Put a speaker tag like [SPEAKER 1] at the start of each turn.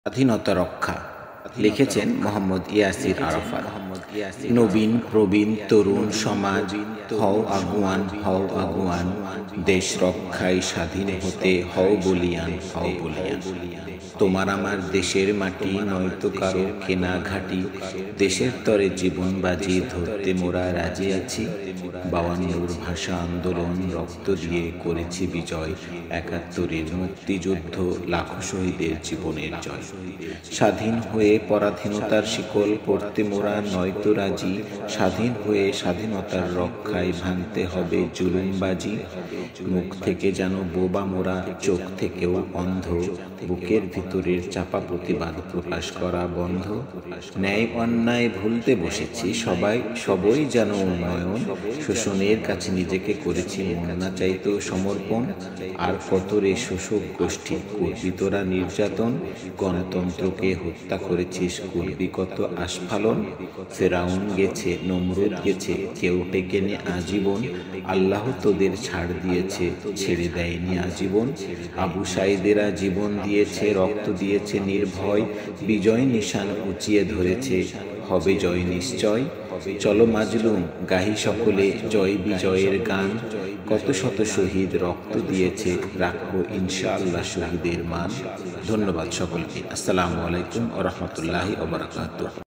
[SPEAKER 1] স্বাধীনতা রক্ষা লিখেছেন মোহাম্মদ ইয়াসির আরাফাত। নবীন প্রবীণ তরুণ সমাজ, হও আগুয়ান, হও আগুয়ান, দেশ রক্ষায় স্বাধীন হতে হও বলিয়ান, হও বলিয়ান। তোমার আমার দেশের মাটি নয়তো কারো কেনা ঘাটি, দেশের তরে জীবন বাজি ধরতে মোরা রাজি আছি। 52 ভাষা আন্দোলন রক্ত দিয়ে করেছি বিজয়, 71 মুক্তিযুদ্ধ লাখো শহীদের জীবনের জয়। স্বাধীন হয়ে পরাধীনতার শিকল পড়তে মোরা নয়তো রাজি, স্বাধীন হয়ে স্বাধীনতার রক্ষায় ভাঙতে হবে জুলুমবাজি। মুখ থেকে যেন বোবা মোরা, চোখ থেকেও অন্ধ, বুকের ভিতরের চাপা প্রতিবাদ প্রকাশ করা বন্ধ। ন্যায় অন্যায় ভুলতে বসেছি সবই যেন উন্নয়ন, শোষণের কাছে নিজেকে করেছি মন না চাইতো সমর্পণ। আর কত রে শোষক গোষ্ঠী করবি তোরা নির্যাতন, গণতন্ত্রকে হত্যা করেছিস করবি কত আস্ফালন। ফেরাউন গেছে, নমরুদ গেছে, কেউ টেকেনি আজীবন, আল্লাহ তোদের ছাড় দিয়েছে, ছেড়ে দেয়নি আজীবন। আবু সাইদেরা জীবন দিয়েছে, রক্ত দিয়েছে নির্ভয়, বিজয় নিশান উঁচিয়ে ধরেছে, হবে জয় নিশ্চয়। চলো মাজলুম গাহি সকলে জয় বিজয়ের গান, কত শত শহীদ রক্ত দিয়েছে, রাখবো ইনশাআল্লাহ শহীদের মান। ধন্যবাদ সকলকে। আসসালামু আলাইকুম ওয়া রাহমাতুল্লাহি ওয়া বারাকাতুহু।